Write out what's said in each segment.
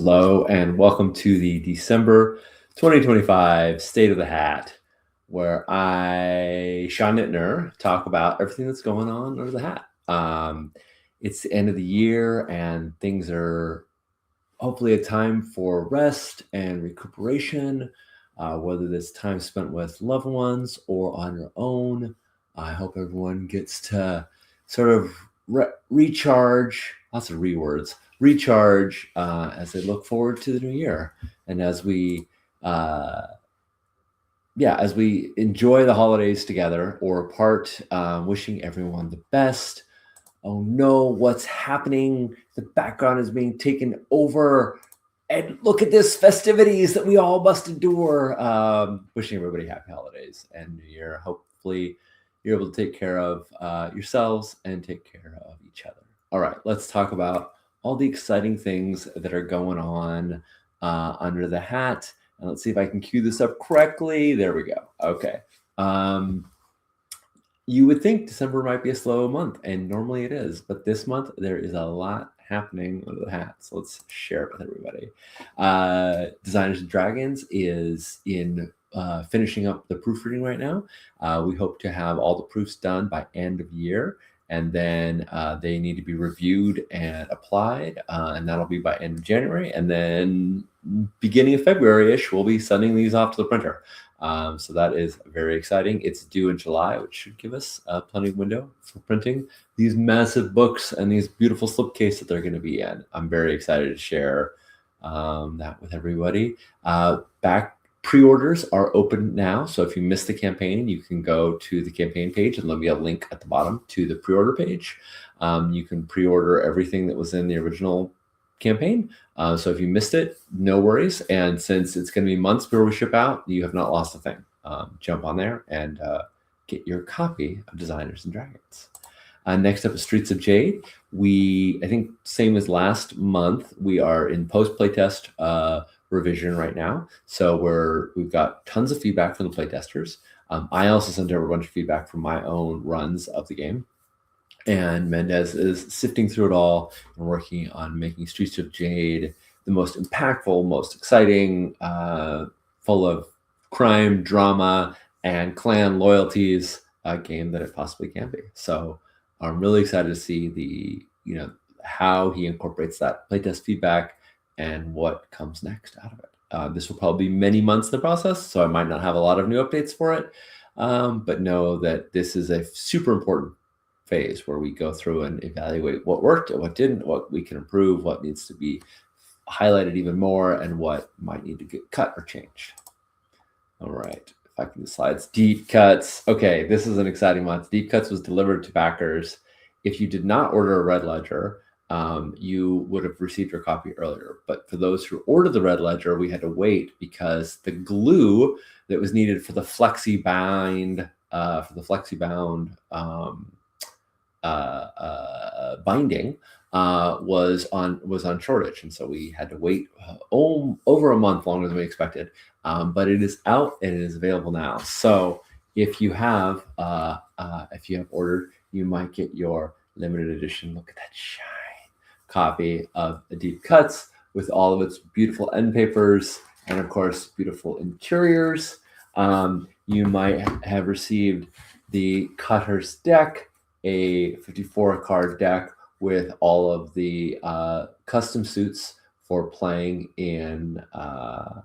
Hello and welcome to the December 2025 State of the Hat, where I, Sean Nittner, talk about everything that's going on under the hat. It's the end of the year and things are hopefully a time for rest and recuperation, whether that's time spent with loved ones or on your own. I hope everyone gets to sort of recharge, lots of rewords, recharge as they look forward to the new year. And as we enjoy the holidays together or apart, wishing everyone the best. Oh no, what's happening? The background is being taken over. And look at this festivities that we all must endure. Wishing everybody happy holidays and New Year. Hopefully you're able to take care of yourselves and take care of each other. All right, let's talk about all the exciting things that are going on under the hat. And let's see if I can cue this up correctly. There we go. Okay. You would think December might be a slow month, and normally it is, but this month there is a lot happening under the hat. So let's share it with everybody. Designers and Dragons is in finishing up the proofreading right now. We hope to have all the proofs done by end of year, and then they need to be reviewed and applied, and that'll be by end of January. And then beginning of February-ish, we'll be sending these off to the printer. So that is very exciting. It's due in July, which should give us plenty of window for printing these massive books and these beautiful slipcases that they're going to be in. I'm very excited to share that with everybody. Pre-orders are open now. So if you missed the campaign, you can go to the campaign page and there'll be a link at the bottom to the pre-order page. You can pre-order everything that was in the original campaign. So if you missed it, no worries. And since it's going to be months before we ship out, you have not lost a thing. Jump on there and get your copy of Designers and Dragons. Next up is Streets of Jade. I think same as last month, we are in post playtest revision right now. So we've got tons of feedback from the playtesters. I also sent over a bunch of feedback from my own runs of the game. And Mendez is sifting through it all and working on making Streets of Jade the most impactful, most exciting, full of crime, drama, and clan loyalties game that it possibly can be. So I'm really excited to see how he incorporates that playtest feedback and what comes next out of it. This will probably be many months in the process, so I might not have a lot of new updates for it, but know that this is a super important phase where we go through and evaluate what worked and what didn't, what we can improve, what needs to be highlighted even more, and what might need to get cut or changed. All right, if I can do slides. Deep Cuts. Okay, this is an exciting month. Deep Cuts was delivered to backers. If you did not order a Red Ledger, you would have received your copy earlier. But for those who ordered the Red Ledger, we had to wait because the glue that was needed for the FlexiBound binding was on shortage, and so we had to wait over a month longer than we expected. But it is out and it is available now. So if you have ordered, you might get your limited edition. Look at that shine copy of the Deep Cuts with all of its beautiful end papers and of course beautiful interiors. You might have received the Cutter's deck, a 54 card deck with all of the custom suits for playing in Dustfall.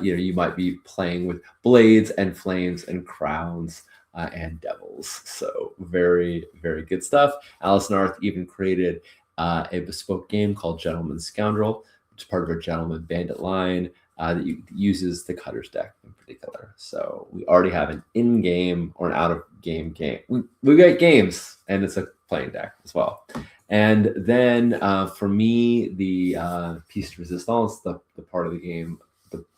You might be playing with blades and flames and crowns and devils. So very, very good stuff. Alice Narth even created a bespoke game called Gentleman Scoundrel, which is part of her Gentleman Bandit line that uses the Cutter's deck in particular. So we already have an in-game or an out-of-game game. We got games, and it's a playing deck as well. And then for me, the piece de resistance, the part of the game,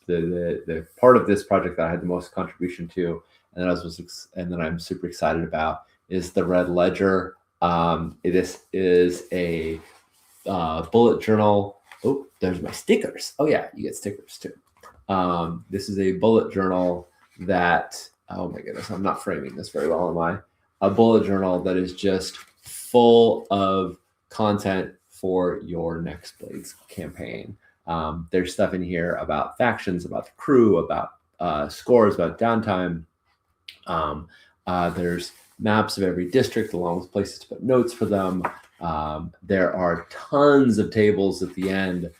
the part of this project that I had the most contribution to, and that I'm super excited about, is the Red Ledger. This is a bullet journal. Oh, there's my stickers. Oh yeah, you get stickers too. This is a bullet journal that, oh my goodness, I'm not framing this very well, am I? A bullet journal that is just full of content for your next Blades campaign. There's stuff in here about factions, about the crew, about scores, about downtime. There's maps of every district along with places to put notes for them. There are tons of tables at the end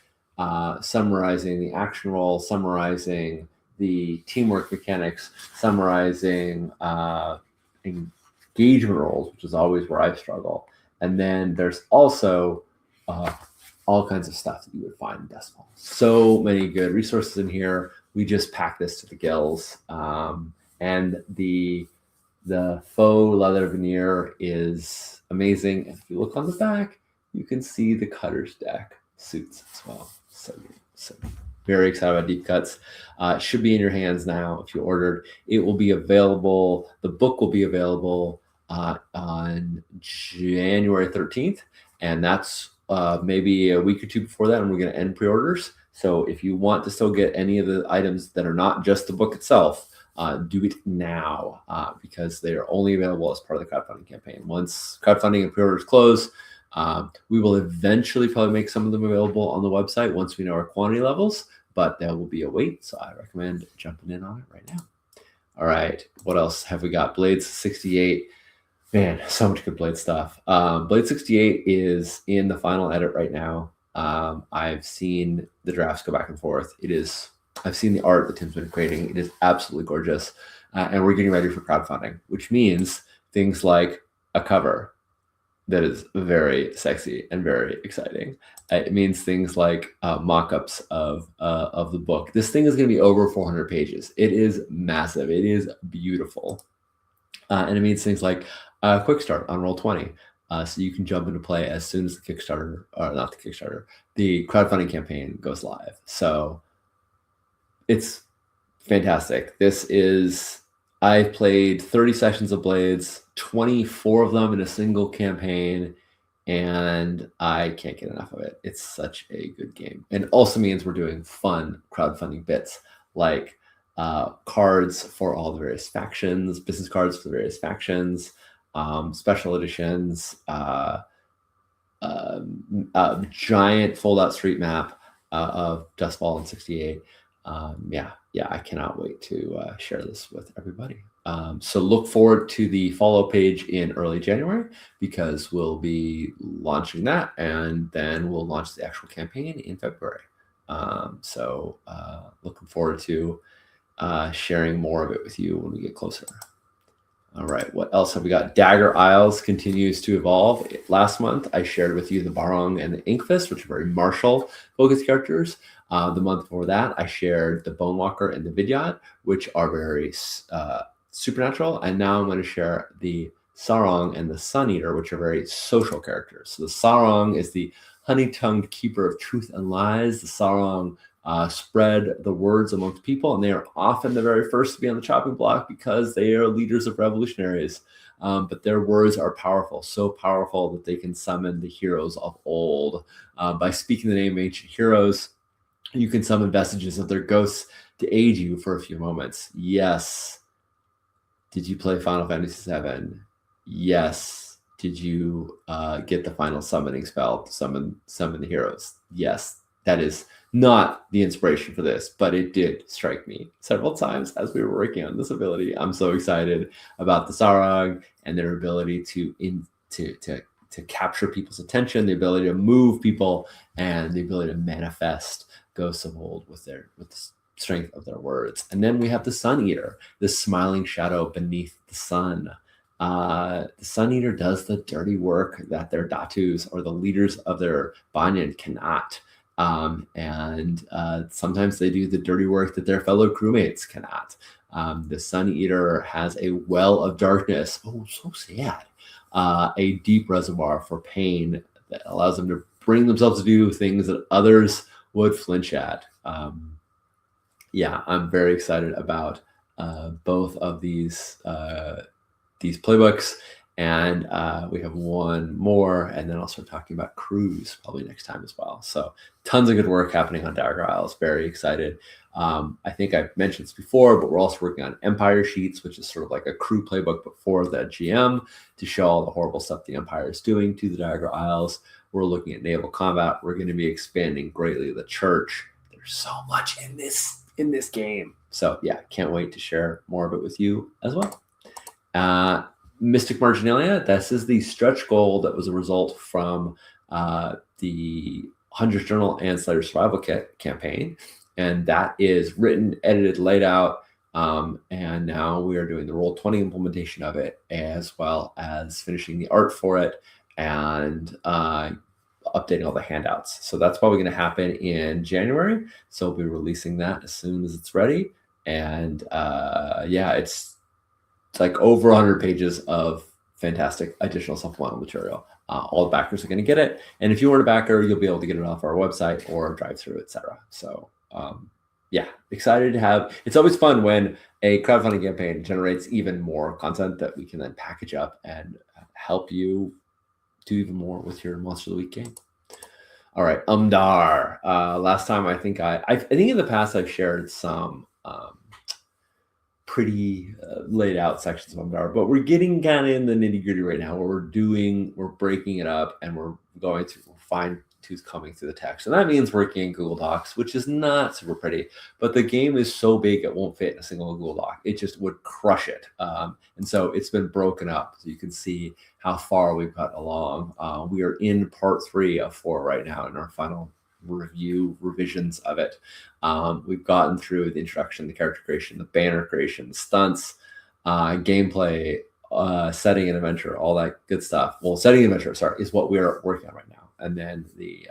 summarizing the action roll, summarizing the teamwork mechanics, summarizing engagement rolls, which is always where I struggle. And then there's also all kinds of stuff that you would find in Decimal. So many good resources in here. We just pack this to the gills. And the faux leather veneer is amazing. And if you look on the back, you can see the Cutter's deck suits as well. So very excited about Deep Cuts. It should be in your hands now if you ordered. It will be available. The book will be available on January 13th. And that's maybe a week or two before that, and we're going to end pre-orders. So if you want to still get any of the items that are not just the book itself, do it now because they are only available as part of the crowdfunding campaign. Once crowdfunding and pre-orders close, we will eventually probably make some of them available on the website once we know our quantity levels, but there will be a wait. So I recommend jumping in on it right now. All right. What else have we got? Blades 68. Man, so much good Blade stuff. Blade 68 is in the final edit right now. I've seen the drafts go back and forth. I've seen the art that Tim's been creating. It is absolutely gorgeous. And we're getting ready for crowdfunding, which means things like a cover that is very sexy and very exciting. It means things like mock-ups of the book. This thing is going to be over 400 pages. It is massive. It is beautiful. And it means things like a quick start on Roll20. So you can jump into play as soon as the crowdfunding campaign goes live. So it's fantastic. I played 30 sessions of Blades, 24 of them in a single campaign, and I can't get enough of it. It's such a good game. And also means we're doing fun crowdfunding bits like cards for all the various factions, business cards for the various factions, special editions, giant fold-out street map of Dustfall and 68. Yeah, I cannot wait to share this with everybody. So look forward to the follow page in early January because we'll be launching that, and then we'll launch the actual campaign in February. So looking forward to sharing more of it with you when we get closer. All right, what else have we got? Dagger Isles continues to evolve. Last month, I shared with you the Barong and the Inkfist, which are very martial focused characters. The month before that, I shared the Bonewalker and the Vidyad, which are very supernatural. And now I'm going to share the Sarong and the Sun Eater, which are very social characters. So the Sarong is the honey-tongued keeper of truth and lies. The Sarong spread the words amongst people, and they are often the very first to be on the chopping block because they are leaders of revolutionaries. But their words are powerful, so powerful that they can summon the heroes of old. By speaking the name of ancient heroes, you can summon vestiges of their ghosts to aid you for a few moments. Yes. Did you play Final Fantasy VII? Yes. Did you get the final summoning spell to summon the heroes? Yes. That is not the inspiration for this, but it did strike me several times as we were working on this ability. I'm so excited about the Sarong and their ability to capture people's attention, the ability to move people, and the ability to manifest ghosts of old with the strength of their words. And then we have the Sun Eater, the smiling shadow beneath the sun. The Sun Eater does the dirty work that their Datus or the leaders of their Banyan cannot. And sometimes they do the dirty work that their fellow crewmates cannot. The Sun Eater has a well of darkness. Oh, so sad. A deep reservoir for pain that allows them to bring themselves to do things that others would flinch at. Yeah, I'm very excited about both of these playbooks. And we have one more, and then I'll start talking about crews probably next time as well. So tons of good work happening on Dagger Isles. Very excited. I think I've mentioned this before, but we're also working on Empire Sheets, which is sort of like a crew playbook, but for the GM to show all the horrible stuff the Empire is doing to the Dagger Isles. We're looking at naval combat. We're going to be expanding greatly the church. There's so much in this game. So yeah, can't wait to share more of it with you as well. Mystic Marginalia, this is the stretch goal that was a result from the 100th Journal and Slayer Survival Kit campaign. And that is written, edited, laid out. And now we are doing the Roll20 implementation of it, as well as finishing the art for it and updating all the handouts. So that's probably going to happen in January. So we'll be releasing that as soon as it's ready. And yeah, it's like over 100 pages of fantastic additional supplemental material. All the backers are going to get it. And if you weren't a backer, you'll be able to get it off our website or drive through, etc. So yeah, excited to have. It's always fun when a crowdfunding campaign generates even more content that we can then package up and help you do even more with your Monster of the Week game. All right, Umdaar. Last time I think in the past I've shared some pretty laid out sections of Umdaar, but we're getting kind of in the nitty gritty right now, where we're breaking it up and we're going to fine tooth combing through the text. And that means working in Google Docs, which is not super pretty, but the game is so big it won't fit in a single Google Doc. It just would crush it. And so it's been broken up so you can see how far we've got along. We are in part 3 of 4 right now in our final revisions of it. We've gotten through the introduction, the character creation, the banner creation, the stunts, gameplay, setting and adventure, all that good stuff. Well, setting and adventure, sorry, is what we're working on right now. And then the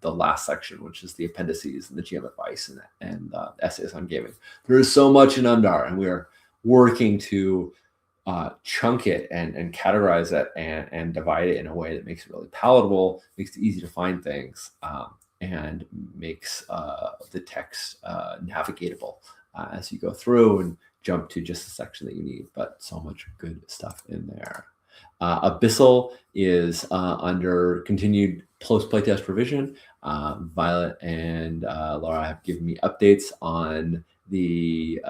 last section, which is the appendices and the GM advice and essays on gaming. There is so much in Umdaar, and we are working to chunk it and categorize it and divide it in a way that makes it really palatable, makes it easy to find things, and makes the text navigatable as you go through and jump to just the section that you need. But so much good stuff in there. Abyssal is under continued post playtest revision. Violet and Laura have given me updates on the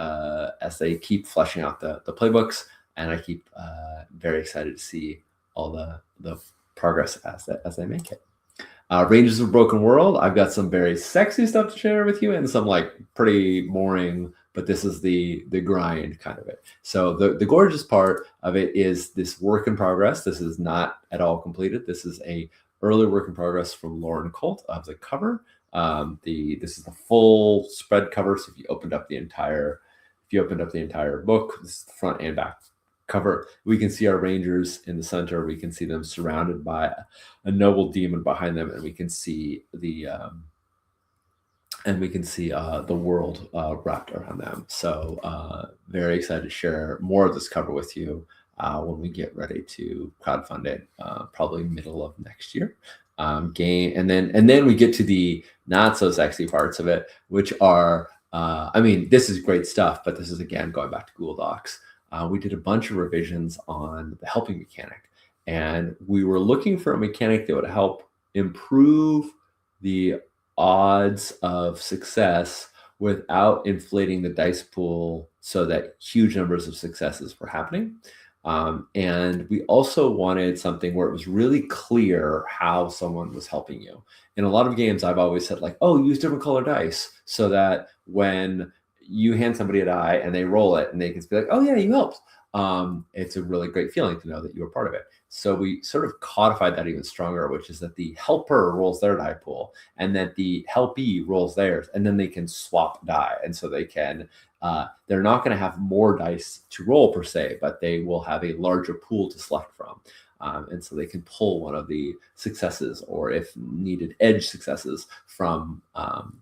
as they keep fleshing out the playbooks, and I keep very excited to see all the progress as they make it. Rangers of Broken World, I've got some very sexy stuff to share with you and some like pretty boring, but this is the grind kind of it. So the gorgeous part of it is this work in progress. This is not at all completed. This is a early work in progress from Lauren Colt of the cover. This is the full spread cover. So if you opened up the entire book, this is the front and back cover. We can see our Rangers in the center. We can see them surrounded by a noble demon behind them, and we can see the world wrapped around them. So very excited to share more of this cover with you when we get ready to crowdfund it, probably middle of next year. Game, and then we get to the not so sexy parts of it, which are this is great stuff, but this is again going back to Google Docs. We did a bunch of revisions on the helping mechanic, and we were looking for a mechanic that would help improve the odds of success without inflating the dice pool so that huge numbers of successes were happening. And we also wanted something where it was really clear how someone was helping you. In a lot of games, I've always said like, oh, use different color dice so that when you hand somebody a die and they roll it and they can be like, oh yeah, you helped. It's a really great feeling to know that you were part of it. So we sort of codified that even stronger, which is that the helper rolls their die pool and that the helpee rolls theirs, and then they can swap die. And so they can, they're not going to have more dice to roll per se, but they will have a larger pool to select from. And so they can pull one of the successes, or if needed, edge successes from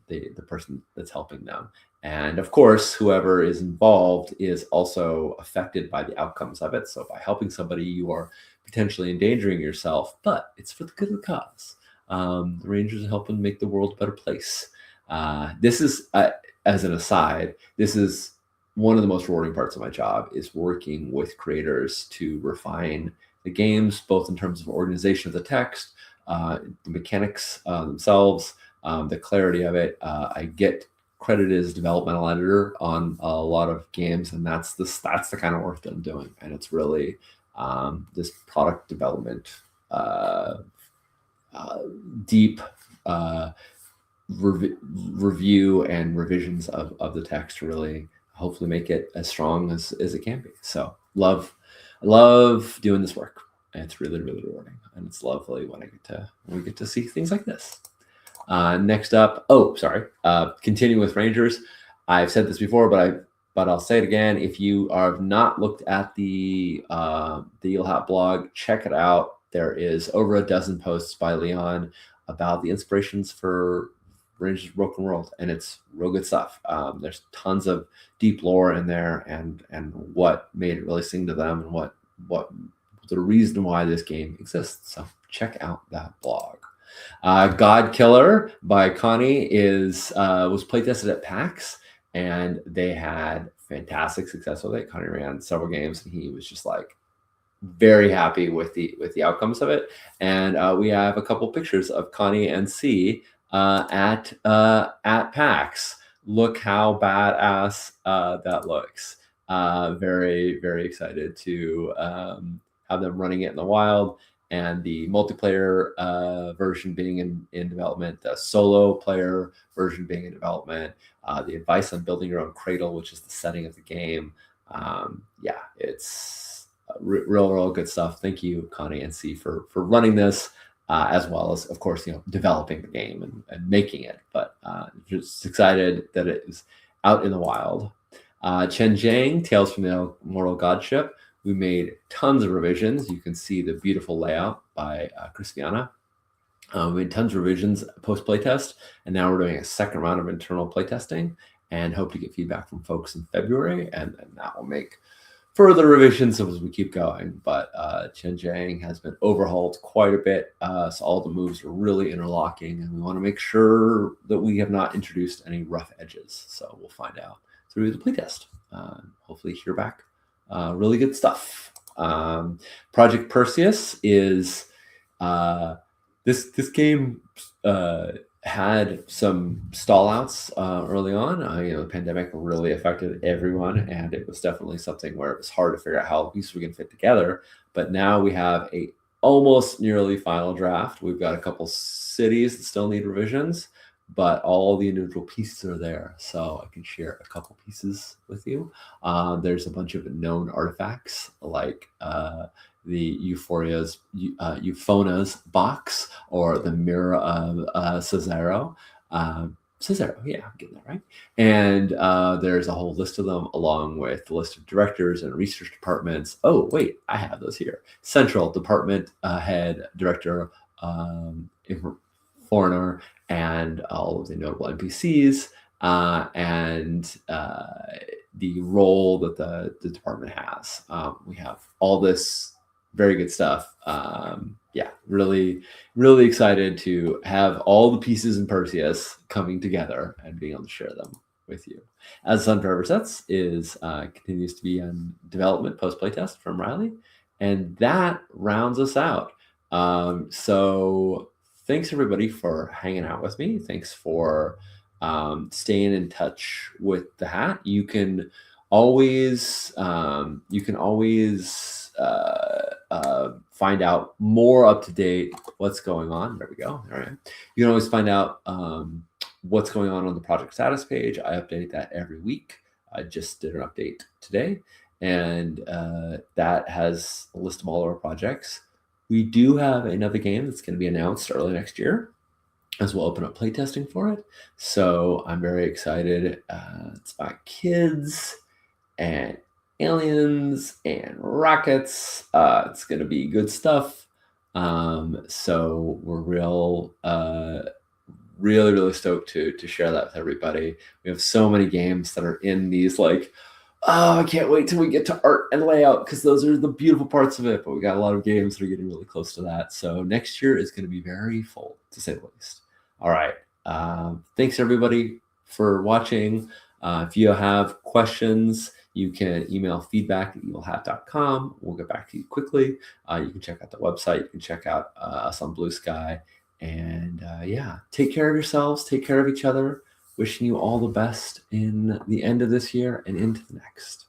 the person that's helping them. And of course, whoever is involved is also affected by the outcomes of it. So by helping somebody, you are potentially endangering yourself, but it's for the good of the cause. The Rangers are helping make the world a better place. This is, as an aside, this is one of the most rewarding parts of my job, is working with creators to refine the games, both in terms of organization of the text, the mechanics themselves, the clarity of it. I get credited as developmental editor on a lot of games, and that's the kind of work that I'm doing. And it's really this product development deep review and revisions of the text to really hopefully make it as strong as it can be. So love doing this work. And it's really, really rewarding. And it's lovely when we get to see things like this. Next up, continuing with Rangers. I've said this before, but I'll say it again. If you have not looked at the Eelhat blog, check it out. There is over a dozen posts by Leon about the inspirations for Rangers Broken World, and it's real good stuff. There's tons of deep lore in there, and what made it really sing to them, and what the reason why this game exists. So check out that blog. GodKiller by Connie was playtested at PAX, and they had fantastic success with it. Connie ran several games, and he was just like very happy with the outcomes of it. And we have a couple pictures of Connie and C at PAX. Look how badass that looks. Very, very excited to have them running it in the wild, and the multiplayer version being in development, the solo player version being in development, the advice on building your own cradle, which is the setting of the game. Yeah, it's real good stuff. Thank you, Connie and C, for running this, as well as, of course, developing the game and making it. But just excited that it is out in the wild. Tian Deng, Tales from the Immortal Godship. We made tons of revisions. You can see the beautiful layout by Chris Viana. We made tons of revisions post playtest, and now we're doing a second round of internal playtesting, and hope to get feedback from folks in February, and that will make further revisions as we keep going. But Tian Deng has been overhauled quite a bit, so all the moves are really interlocking, and we want to make sure that we have not introduced any rough edges. So we'll find out through the playtest. Hopefully hear back. Really good stuff. Project Perseus is this game had some stallouts early on. The pandemic really affected everyone, and it was definitely something where it was hard to figure out how pieces we can fit together. But now we have a almost nearly final draft. We've got a couple cities that still need revisions, but all the individual pieces are there, so I can share a couple pieces with you. There's a bunch of known artifacts, like the Euphonia's box, or the Mirror of Cesaro. Cesaro, yeah, I'm getting that right. And there's a whole list of them, along with the list of directors and research departments. Oh, wait, I have those here. Central department head, director, foreigner, and all of the notable NPCs, and the role that the department has. We have all this very good stuff. Yeah, really, really excited to have all the pieces in Perseus coming together and being able to share them with you. As Sun Forever Sets continues to be in development post playtest from Riley, and that rounds us out. So thanks everybody for hanging out with me. Thanks for staying in touch with the hat. You can always find out more up to date what's going on. There we go. All right. You can always find out what's going on the project status page. I update that every week. I just did an update today, and that has a list of all of our projects. We do have another game that's going to be announced early next year, as we'll open up playtesting for it. So I'm very excited. It's about kids and aliens and rockets. It's going to be good stuff. So we're really stoked to share that with everybody. We have so many games that are in these, like, oh, I can't wait till we get to art and layout, because those are the beautiful parts of it. But we got a lot of games that are getting really close to that. So next year is going to be very full, to say the least. All right. Thanks everybody for watching. If you have questions, you can email feedback@evilhat.com. We'll get back to you quickly. You can check out the website. You can check out us on Blue Sky. And yeah, take care of yourselves. Take care of each other. Wishing you all the best in the end of this year and into the next.